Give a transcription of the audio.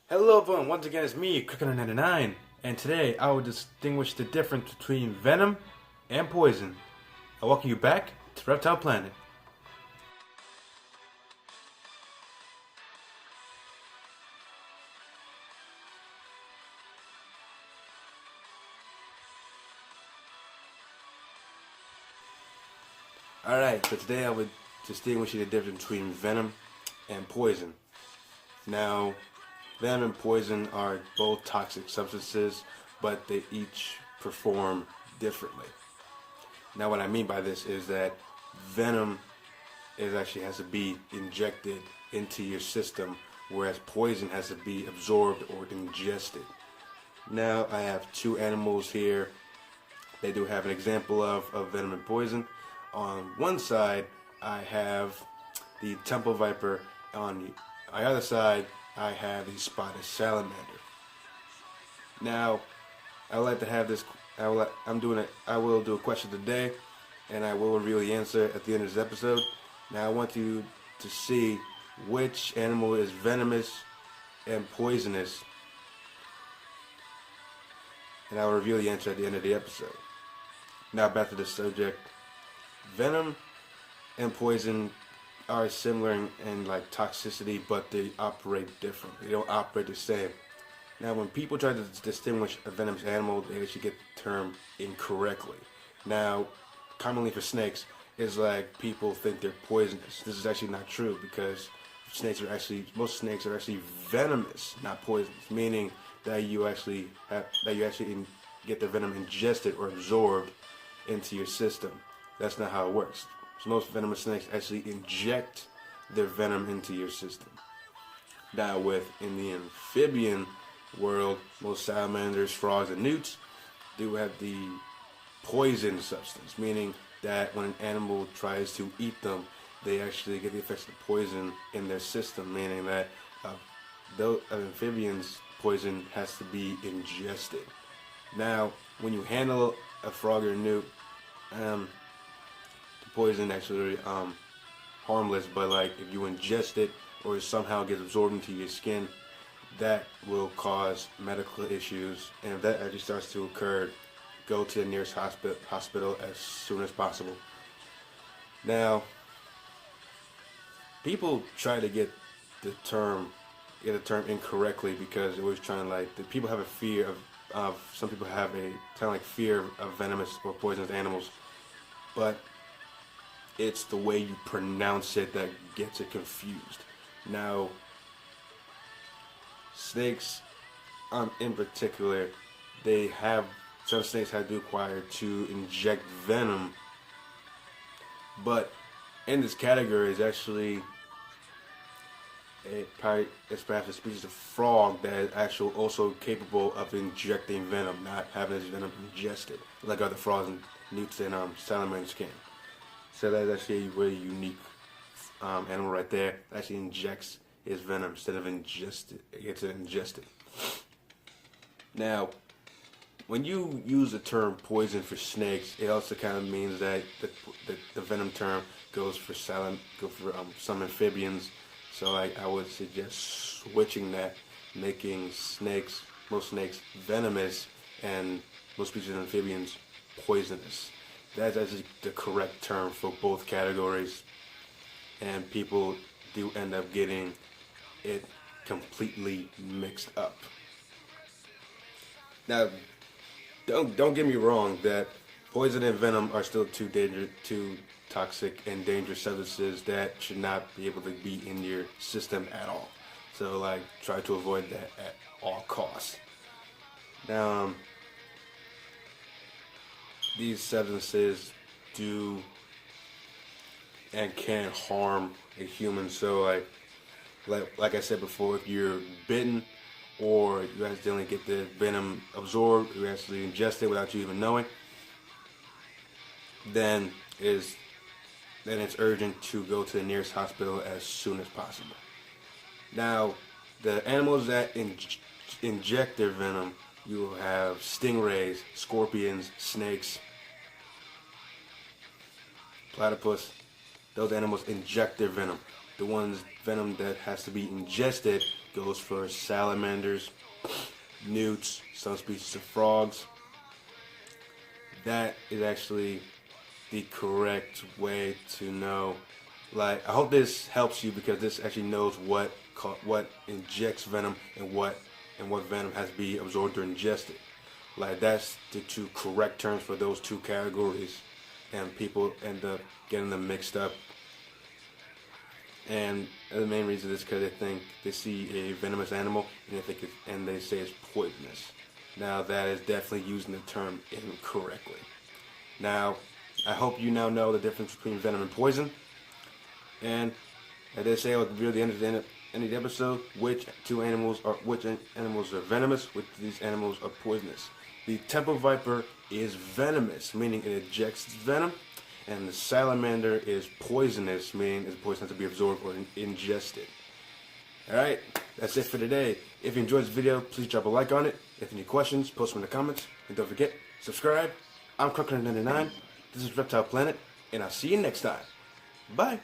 Hello everyone, once again it's me, Cricket99, and today I will distinguish the difference between venom and poison. I welcome you back to Reptile Planet. Alright, so today I would distinguish the difference between venom and poison. Now, venom and poison are both toxic substances, but they each perform differently. Now, what I mean by this is that venom actually has to be injected into your system, whereas poison has to be absorbed or ingested. Now, I have two animals here. They do have an example of venom and poison. On one side, I have the temple viper. On the other side, I have the spotted salamander. Now, I would like to have this. I will do a question today, and I will reveal the answer at the end of this episode. Now, I want you to see which animal is venomous and poisonous, and I will reveal the answer at the end of the episode. Now, back to the subject. Venom and poison are similar in like toxicity, but they operate differently. They don't operate the same. Now, when people try to distinguish a venomous animal, they actually get the term incorrectly. Now, commonly for snakes, it's like people think they're poisonous. This is actually not true because most snakes are actually venomous, not poisonous, meaning that you actually get the venom ingested or absorbed into your system. That's not how it works. So most venomous snakes actually inject their venom into your system. Now, in the amphibian world, most salamanders, frogs, and newts do have the poison substance, meaning that when an animal tries to eat them, they actually get the effects of the poison in their system, meaning that an amphibian's poison has to be ingested. Now, when you handle a frog or a newt, poison actually harmless, but like if you ingest it or somehow gets absorbed into your skin, that will cause medical issues. And if that actually starts to occur, go to the nearest hospital as soon as possible. Now, people try to get the term incorrectly because it was trying people have a fear of some people have a kind of like fear of venomous or poisonous animals, but it's the way you pronounce it that gets it confused. Now, snakes, in particular, some snakes have to acquire to inject venom, but in this category is actually perhaps a species of frog that is actually also capable of injecting venom, not having its venom ingested, like other frogs and newts and salamanders can. So that's actually a really unique animal right there. It actually injects its venom instead of gets it ingested. Now, when you use the term poison for snakes, it also kind of means that the venom term goes for some amphibians. So I would suggest switching that, making most snakes venomous and most species of amphibians poisonous. That's actually the correct term for both categories, and people do end up getting it completely mixed up. Now, don't get me wrong that poison and venom are still two toxic and dangerous substances that should not be able to be in your system at all. So try to avoid that at all costs. Now, these substances do and can harm a human. So like I said before, if you're bitten or you accidentally get the venom absorbed, you actually ingest it without you even knowing, then it's urgent to go to the nearest hospital as soon as possible. Now, the animals that inject their venom, you will have stingrays, scorpions, snakes, platypus. Those animals inject their venom. The venom that has to be ingested goes for salamanders, newts, some species of frogs. That is actually the correct way to know. Like, I hope this helps you, because this actually knows what injects venom and what venom has to be absorbed or ingested. Like, that's the two correct terms for those two categories, and people end up getting them mixed up. And the main reason is because they see a venomous animal and they say it's poisonous. Now, that is definitely using the term incorrectly. Now, I hope you now know the difference between venom and poison. And as they say at the end of the episode, which animals are venomous, which these animals are poisonous. The temple viper is venomous, meaning it ejects venom, and the salamander is poisonous, meaning it's poisonous to be absorbed or ingested. Alright, that's it for today. If you enjoyed this video, please drop a like on it. If you have any questions, post them in the comments. And don't forget, subscribe. I'm Crunker99. This is Reptile Planet, and I'll see you next time. Bye.